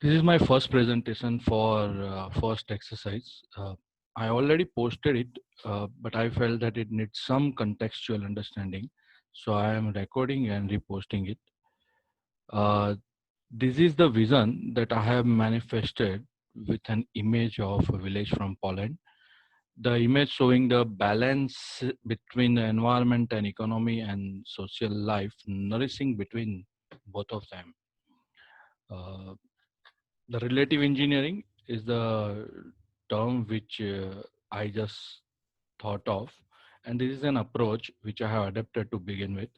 This is my first presentation for first exercise. I already posted it, but I felt that it needs some contextual understanding. So I am recording and reposting it. Uh, this is the vision that I have manifested with an image of a village from Poland. The image showing the balance between the environment and economy and social life, nourishing between both of them. Uh, the relative engineering is the term which I just thought of, and this is an approach which I have adapted to begin with.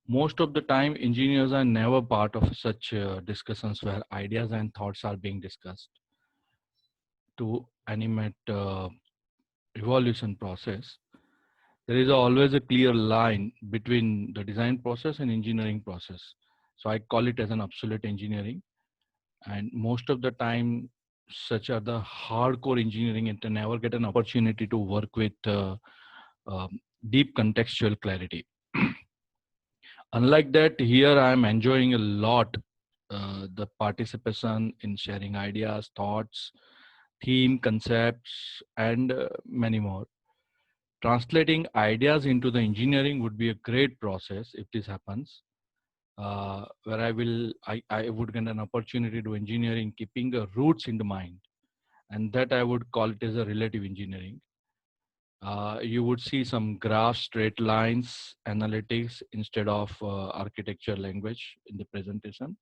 Most of the time, engineers are never part of such discussions where ideas and thoughts are being discussed. To animate evolution process, there is always a clear line between the design process and engineering process. So I call it as an absolute engineering, and most of the time such are the hardcore engineering and they never get an opportunity to work with deep contextual clarity. Unlike that, here I am enjoying a lot the participation in sharing ideas, thoughts, theme, concepts, and many more. Translating ideas into the engineering would be a great process if this happens, where I would get an opportunity to engineering keeping the roots in the mind, and that I would call it as a relative engineering. You would see some graphs, straight lines, analytics instead of architecture language in the presentation.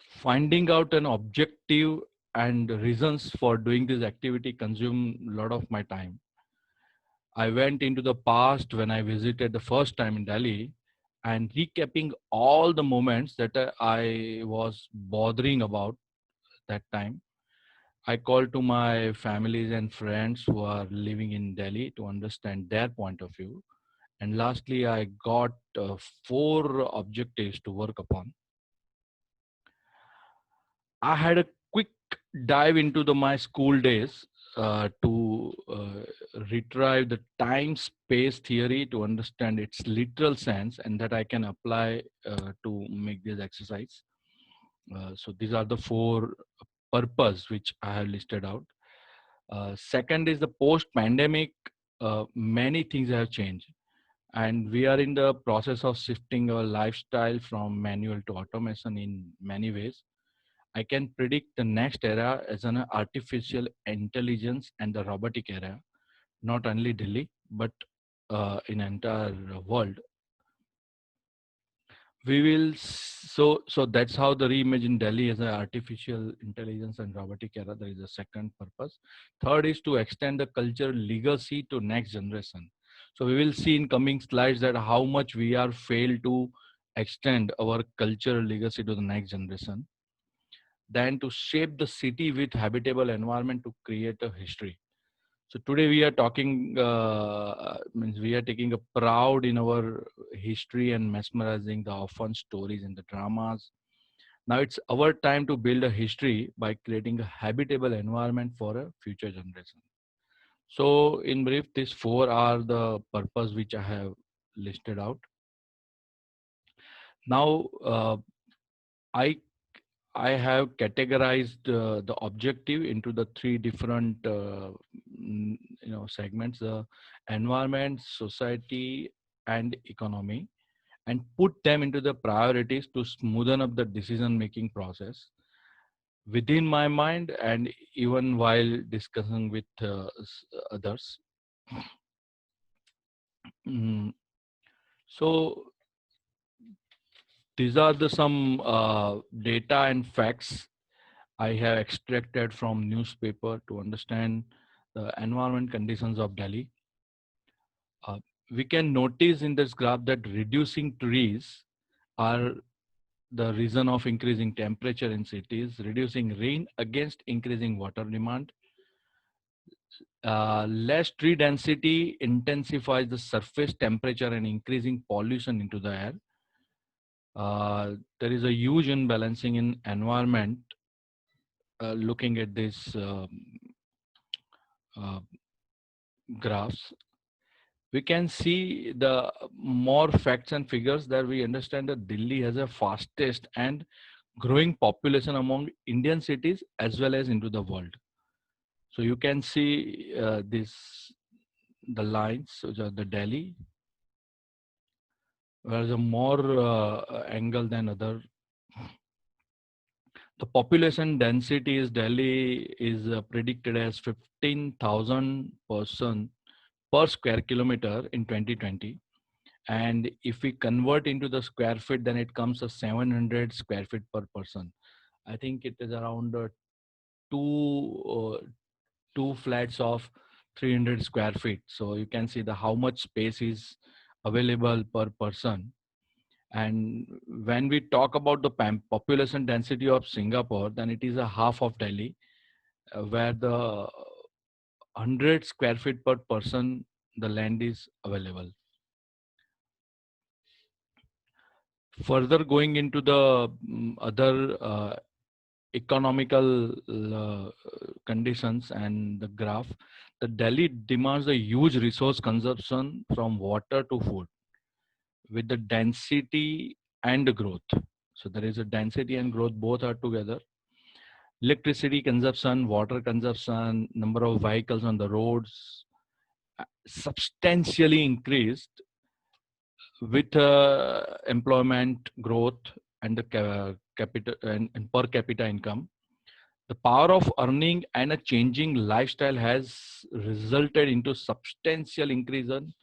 Finding out an objective and reasons for doing this activity consume a lot of my time. I went into the past when I visited the first time in Delhi and recapping all the moments that I was bothering about that time. I called to my families and friends who are living in Delhi to understand their point of view. And lastly, I got four objectives to work upon. I had a quick dive into my school days to retrieve the time space theory to understand its literal sense and that I can apply to make this exercise. So these are the four purpose which I have listed out. Second is the post pandemic. Many things have changed, and we are in the process of shifting our lifestyle from manual to automation in many ways. I can predict the next era as an artificial intelligence and the robotic era, not only Delhi, but in entire world. So that's how the reimagine Delhi as an artificial intelligence and robotic era. There is a second purpose. Third is to extend the culture legacy to next generation. So we will see in coming slides that how much we are failed to extend our cultural legacy to the next generation. Than to shape the city with habitable environment to create a history. So today we are talking, means we are taking a proud in our history and mesmerizing the often stories and the dramas. Now it's our time to build a history by creating a habitable environment for a future generation. So in brief, these four are the purpose which I have listed out. Now I I have categorized the objective into the three different segments: the environment, society, and economy, and put them into the priorities to smoothen up the decision making process within my mind and even while discussing with others. Mm, so these are the some data and facts I have extracted from newspaper to understand the environment conditions of Delhi. Uh, we can notice in this graph that reducing trees are the reason of increasing temperature in cities, reducing rain against increasing water demand. Less tree density intensifies the surface temperature and increasing pollution into the air. There is a huge imbalancing in environment looking at this uh, graphs. We can see the more facts and figures that we understand that Delhi has a fastest and growing population among Indian cities as well as into the world. So you can see the lines, so the Delhi, whereas a more angle than other. The population density is Delhi is predicted as 15,000 person per square kilometer in 2020. And if we convert into the square feet, then it comes to 700 square feet per person. I think it is around two two flats of 300 square feet. So you can see the how much space is available per person. And when we talk about the population density of Singapore, then it is a half of Delhi, where the 100 square feet per person, the land is available. Further going into the other economical conditions and the graph, the Delhi demands a huge resource consumption from water to food with the density and growth. So there is a density and growth, both are together. Electricity consumption, water consumption, number of vehicles on the roads substantially increased with employment growth and the capital and per capita income. The power of earning and a changing lifestyle has resulted into substantial increase in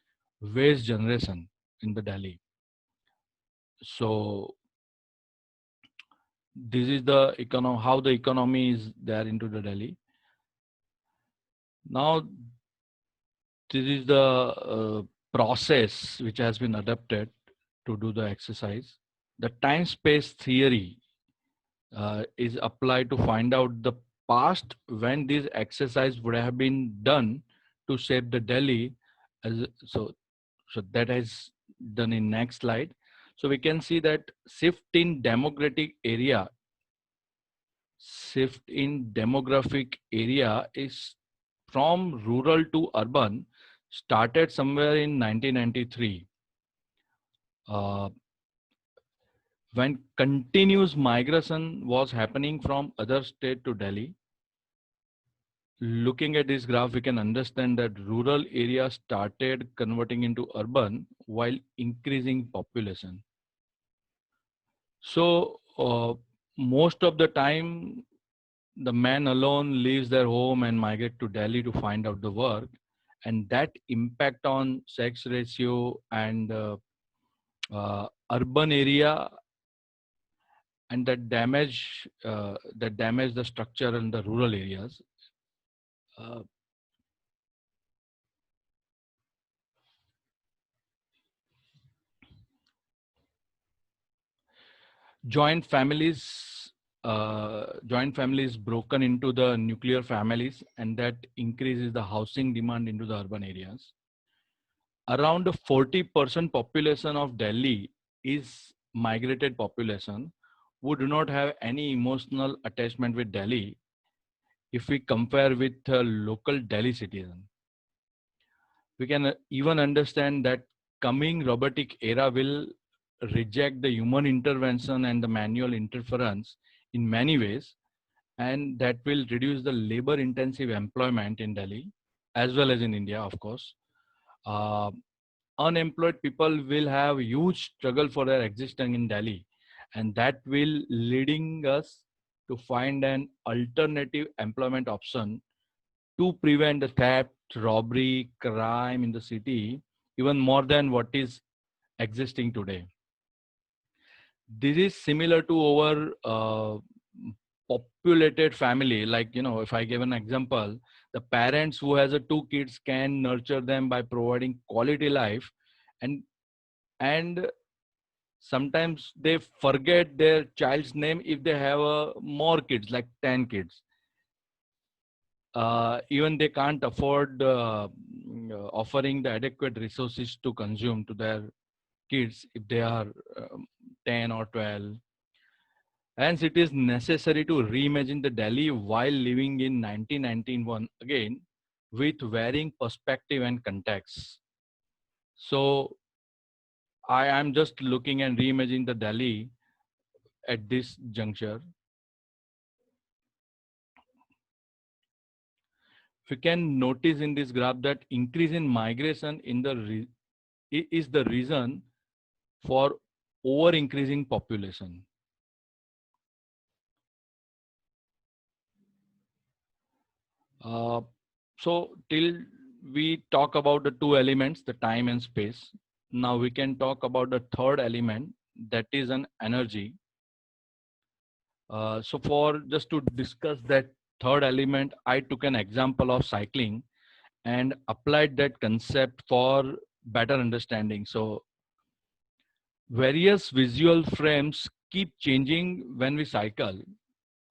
wage generation in the Delhi. So this is the how the economy is there into the Delhi. Now this is the process which has been adapted to do the exercise. The time space theory is applied to find out the past when this exercise would have been done to shape the Delhi. So that is done in next slide. So we can see that shift in demographic area is from rural to urban started somewhere in 1993, uh, when continuous migration was happening from other state to Delhi. Looking at this graph, we can understand that rural areas started converting into urban while increasing population. So most of the time, the man alone leaves their home and migrate to Delhi to find out the work, and that impact on sex ratio and urban area, and that damage the structure in the rural areas. Uh, joint families joint families broken into the nuclear families, and that increases the housing demand into the urban areas. Around 40% population of Delhi is migrated population who do not have any emotional attachment with Delhi if we compare with local Delhi citizen. We can even understand that coming robotic era will reject the human intervention and the manual interference in many ways, and that will reduce the labor intensive employment in Delhi as well as in India, of course. Uh, Unemployed people will have huge struggle for their existence in Delhi, and that will leading us to find an alternative employment option to prevent the theft, robbery, crime in the city, even more than what is existing today. This is similar to our populated family. Like, if I give an example, the parents who has a two kids can nurture them by providing quality life, and and sometimes they forget their child's name if they have more kids, like 10 kids. Even they can't afford offering the adequate resources to consume to their kids if they are 10 or 12. Hence, it is necessary to reimagine the Delhi while living in 1991 again with varying perspective and context. So I am just looking and reimagining the Delhi at this juncture. We can notice in this graph that increase in migration in the is the reason for over increasing population. Uh, so till we talk about the two elements, the time and space. Now we can talk about the third element, that is an energy. So for just to discuss that third element, I took an example of cycling and applied that concept for better understanding. So various visual frames keep changing when we cycle,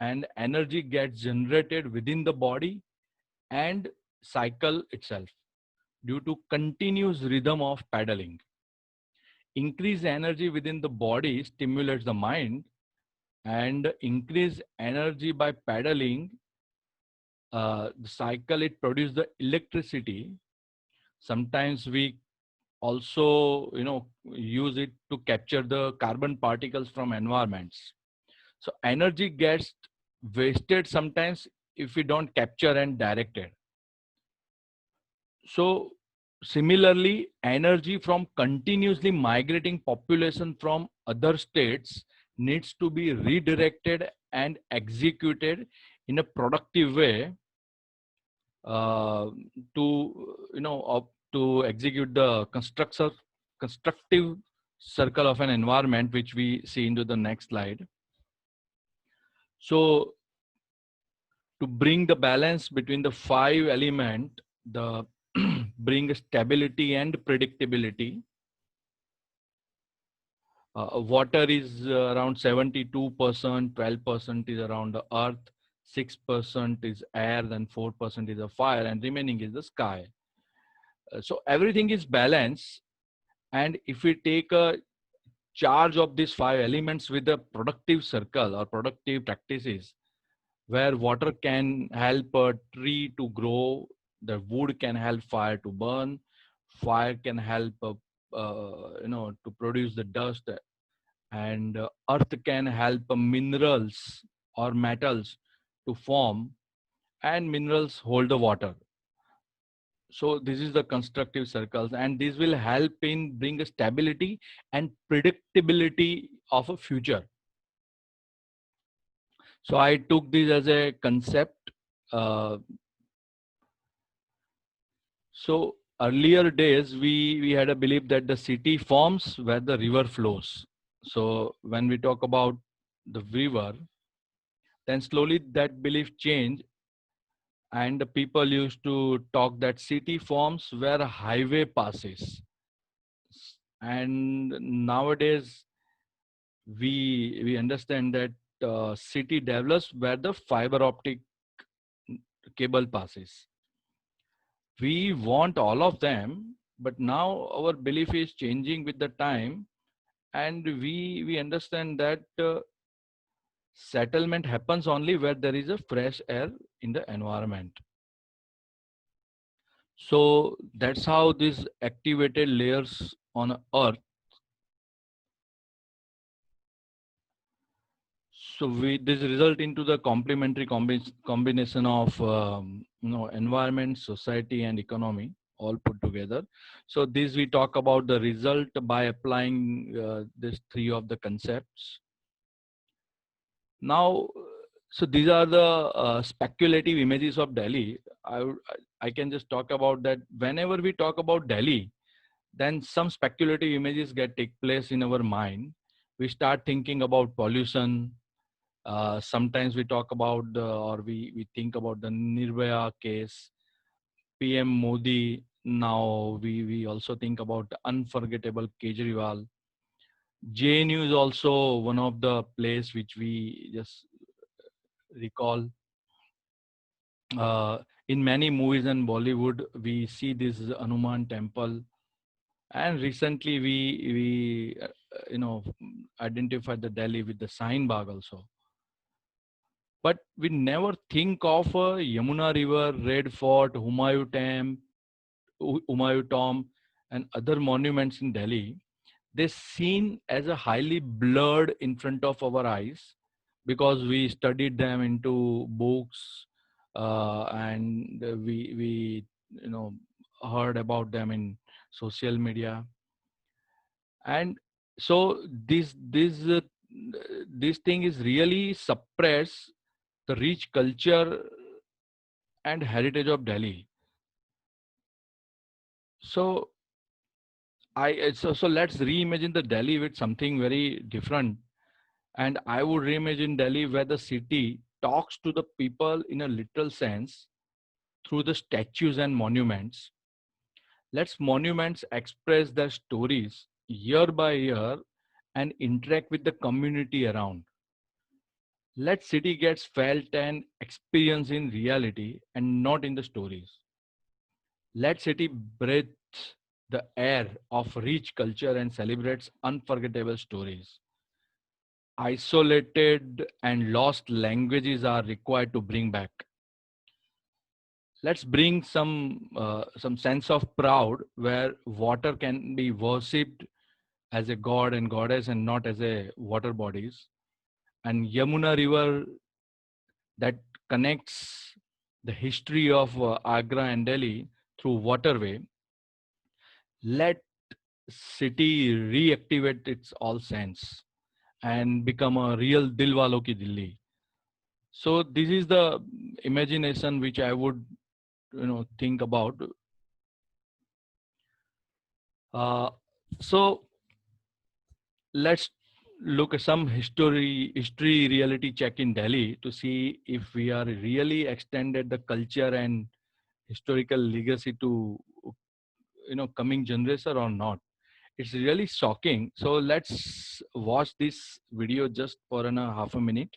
and energy gets generated within the body and cycle itself due to continuous rhythm of pedaling. Increased energy within the body stimulates the mind, and increased energy by pedaling the cycle, it produces the electricity. Sometimes we also use it to capture the carbon particles from environments. So energy gets wasted sometimes if we don't capture and direct it. So similarly, energy from continuously migrating population from other states needs to be redirected and executed in a productive way uh, to execute the constructive circle of an environment, which we see into the next slide. So to bring the balance between the five element, the bring stability and predictability. Water is around 72%, 12% is around the earth, 6% is air, then 4% is a fire, and remaining is the sky. So everything is balanced. And if we take a charge of these five elements with a productive circle or productive practices, where water can help a tree to grow, the wood can help fire to burn, fire can help to produce the dust, and earth can help minerals or metals to form, and minerals hold the water. So this is the constructive circles, and this will help in bring a stability and predictability of a future. So I took this as a concept. uh, so earlier days we had a belief that the city forms where the river flows. So when we talk about the river, then slowly that belief changed, and the people used to talk that city forms where a highway passes. And nowadays we understand that city develops where the fiber optic cable passes. We want all of them, but now our belief is changing with the time, and we understand that settlement happens only where there is a fresh air in the environment. So that's how these activated layers on earth. So we this result into the complementary combination of environment, society, and economy all put together. So this we talk about the result by applying these three of the concepts. Now, so these are the speculative images of Delhi. I can just talk about that. Whenever we talk about Delhi, then some speculative images get take place in our mind. We start thinking about pollution. Sometimes we talk about we think about the Nirbhaya case, PM Modi. Now we also think about the unforgettable Kejriwal. JNU is also one of the place which we just recall. In many movies and Bollywood, we see this Hanuman temple, and recently we identified the Delhi with the Sign Bagh also. But we never think of Yamuna River, Red Fort, Humayun Tomb, and other monuments in Delhi, they're seen as a highly blurred in front of our eyes because we studied them into books, and we you know heard about them in social media. And so this thing is really suppress the rich culture and heritage of Delhi. So so let's reimagine the Delhi with something very different. And I would reimagine Delhi where the city talks to the people in a literal sense through the statues and monuments. Let's monuments express their stories year by year and interact with the community around. Let city gets felt and experienced in reality and not in the stories. Let city breathe the air of rich culture and celebrates unforgettable stories. Isolated and lost languages are required to bring back. Let's bring some sense of proud where water can be worshipped as a god and goddess and not as a water bodies. And Yamuna River that connects the history of Agra and Delhi through waterway. Let city reactivate its all sense and become a real Dilwalo ki Dilli. So this is the imagination which I would think about. Uh, so let's look at some history reality check in Delhi to see if we are really extended the culture and historical legacy to coming generation or not. It's really shocking. So let's watch this video just for an half a minute.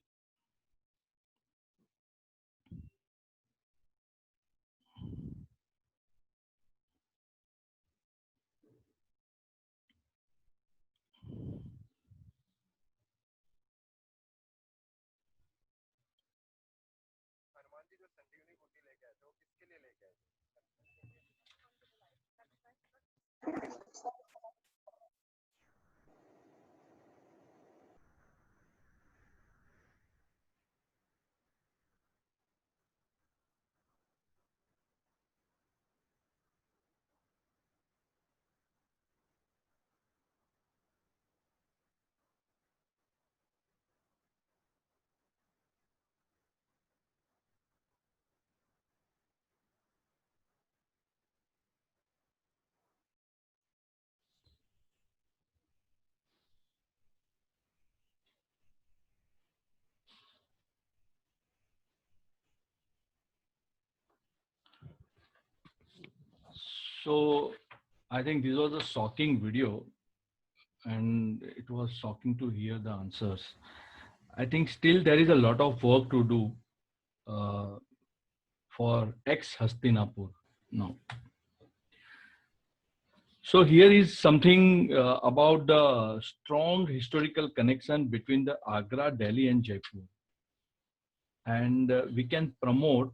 So I think this was a shocking video, and it was shocking to hear the answers. I think still there is a lot of work to do uh, for ex Hastinapur. No. So here is something about the strong historical connection between the Agra, Delhi, and Jaipur, and we can promote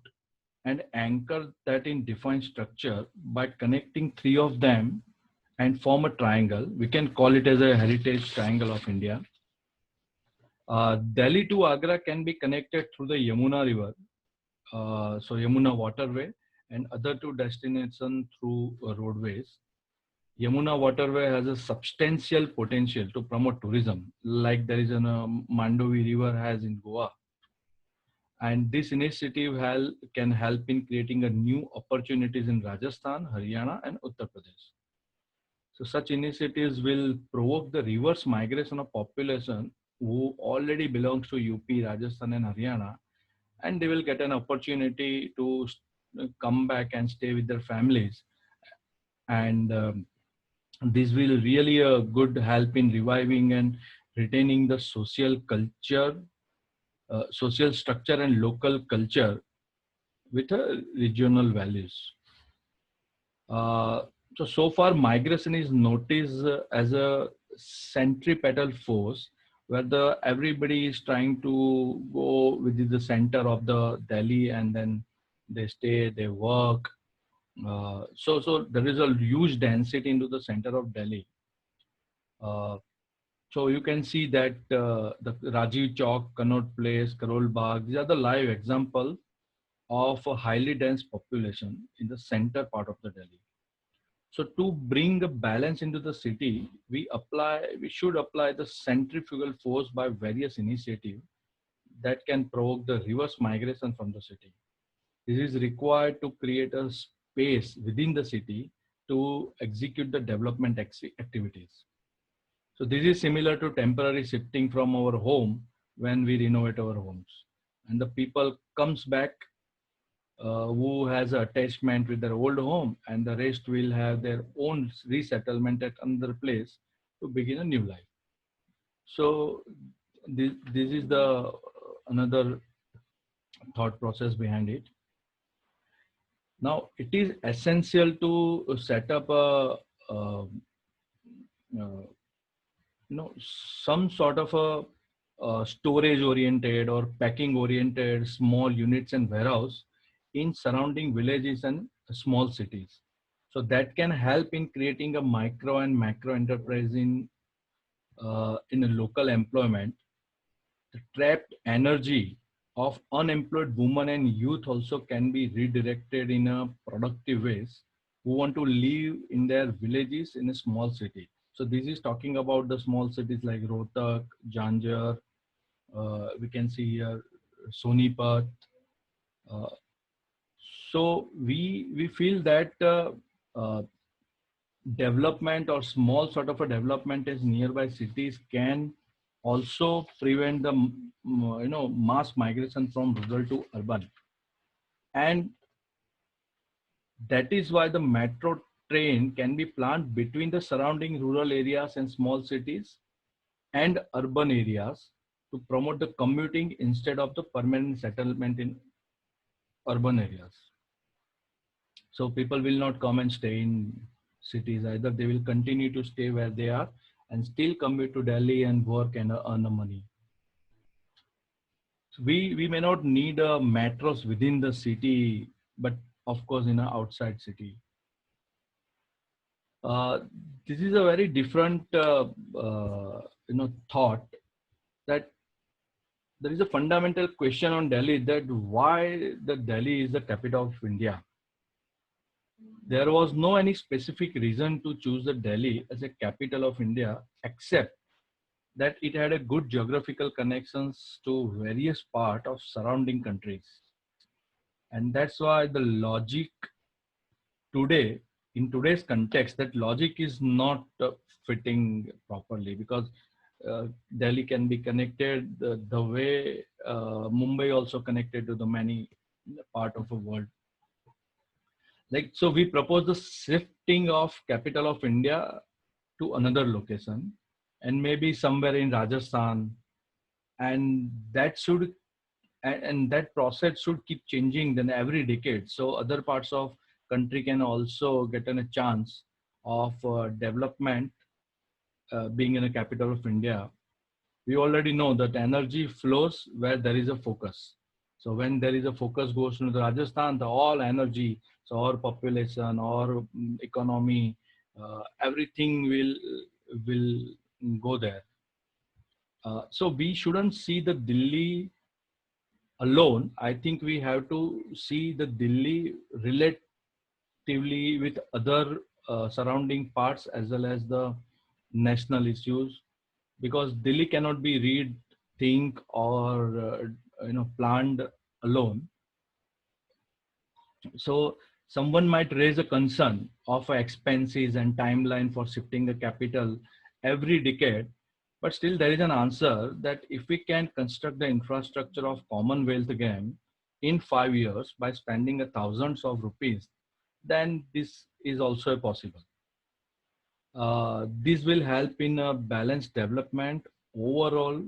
and anchor that in defined structure by connecting three of them and form a triangle. We can call it as a heritage triangle of India. Delhi to Agra can be connected through the Yamuna River, so Yamuna waterway, and other two destinations through roadways. Yamuna waterway has a substantial potential to promote tourism, like there is a Mandovi River has in Goa. And this initiative can help in creating a new opportunities in Rajasthan, Haryana, and Uttar Pradesh. So such initiatives will provoke the reverse migration of population who already belongs to UP, Rajasthan, and Haryana, and they will get an opportunity to come back and stay with their families. And this will really a good help in reviving and retaining the social culture, social structure, and local culture with regional values. Uh, so far, migration is noticed as a centripetal force where the everybody is trying to go within the center of the Delhi, and then they stay, they work, So there is a huge density into the center of Delhi. Uh, so you can see that the Rajiv Chowk, Connaught Place, Karol Bagh, these are the live example of a highly dense population in the center part of the Delhi. So to bring a balance into the city, we should apply the centrifugal force by various initiatives that can provoke the reverse migration from the city. This is required to create a space within the city to execute the development activities. So this is similar to temporary shifting from our home when we renovate our homes. And the people comes back who has a attachment with their old home, and the rest will have their own resettlement at another place to begin a new life. So this is the another thought process behind it. Now it is essential to set up a uh, some sort of a storage oriented or packing oriented small units and warehouse in surrounding villages and small cities, so that can help in creating a micro and macro enterprise in a local employment. The trapped energy of unemployed women and youth also can be redirected in a productive ways who want to live in their villages in a small city. So this is talking about the small cities like Rohtak, Janjar, we can see here Sonipat. Uh, so we feel that uh, development or small sort of a development in nearby cities can also prevent the mass migration from rural to urban, and that is why the metro train can be planned between the surrounding rural areas and small cities and urban areas to promote the commuting instead of the permanent settlement in urban areas. So people will not come and stay in cities either. They will continue to stay where they are and still commute to Delhi and work and earn the money. So we may not need metros within the city, but of course in an outside city. Uh, this is a very different thought, that there is a fundamental question on Delhi, that why the Delhi is the capital of India. There was no any specific reason to choose the Delhi as a capital of India, except that it had a good geographical connections to various part of surrounding countries. And that's why the logic today, in today's context, that logic is not fitting properly, because Delhi can be connected the way Mumbai also connected to the many part of the world. Like, so we propose the shifting of capital of India to another location, and maybe somewhere in Rajasthan, and that should and that process should keep changing then every decade, so other parts of country can also get a chance of development, being in a capital of India. We already know that energy flows where there is a focus. So when there is a focus goes to the Rajasthan, the all energy, so our population, our economy, everything will go there. So we shouldn't see the Delhi alone. I think we have to see the Delhi relatively with other surrounding parts as well as the national issues, because Delhi cannot be read, think, or planned alone. So someone might raise a concern of expenses and timeline for shifting the capital every decade, but still there is an answer that if we can construct the infrastructure of Commonwealth again in 5 years by spending a thousands of rupees, then this is also possible. This will help in a balanced development overall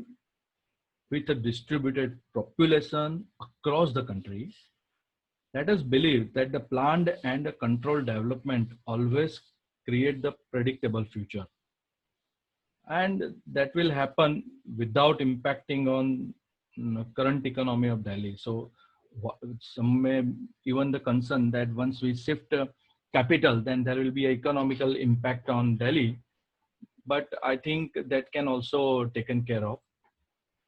with a distributed population across the country. Let us believe that the planned and controlled development always create the predictable future. And that will happen without impacting on current economy of Delhi. So some may even the concern that once we shift capital, then there will be economical impact on Delhi. But I think that can also taken care of.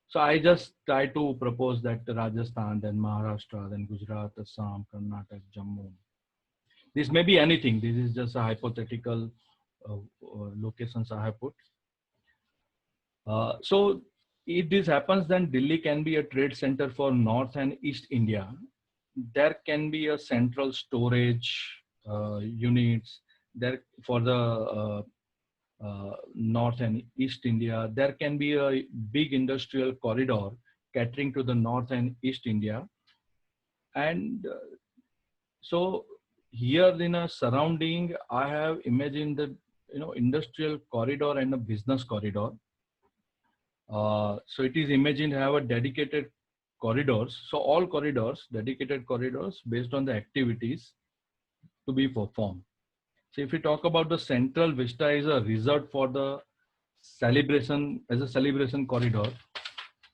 So I just try to propose that Rajasthan, then Maharashtra, then Gujarat, Assam, Karnataka, Jammu. This may be anything. This is just a hypothetical locations I have put. So if this happens, then Delhi can be a trade center for North and East India. There can be a central storage units there for the North and East India. There can be a big industrial corridor catering to the North and East India. And so here in a surrounding, I have imagined the industrial corridor and a business corridor. So it is imagined to have a dedicated corridors. So all corridors, dedicated corridors based on the activities to be performed. So if we talk about the central vista is a resort for the celebration as a celebration corridor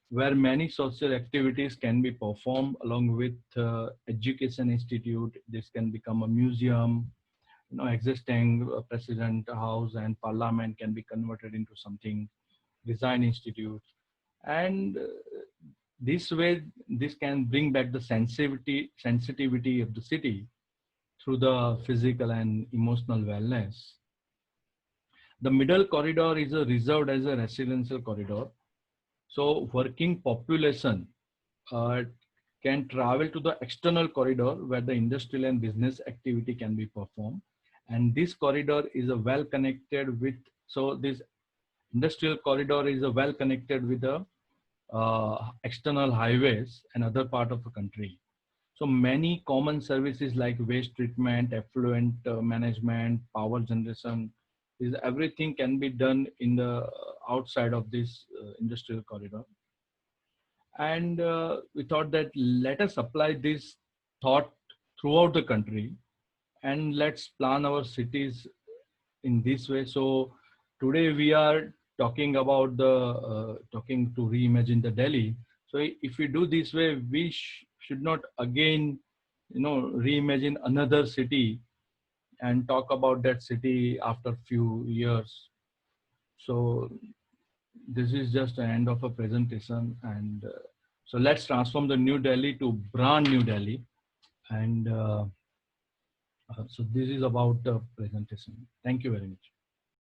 where many social activities can be performed along with education institute. This can become a museum, existing president house and parliament can be converted into something design institute. And this way, this can bring back the sensitivity of the city through the physical and emotional wellness. The middle corridor is reserved as a residential corridor. So working population can travel to the external corridor where the industrial and business activity can be performed. And this corridor is a well connected with, so this industrial corridor is a well connected with the external highways and other part of the country. So many common services like waste treatment, effluent management, power generation, is everything can be done in the outside of this industrial corridor. And we thought that let us apply this thought throughout the country and let's plan our cities in this way. So today we are talking about the talking to reimagine the Delhi. So if we do this way, we should not again reimagine another city and talk about that city after few years. So this is just the end of a presentation, and so let's transform the New Delhi to brand New Delhi. And so this is about the presentation. Thank you very much.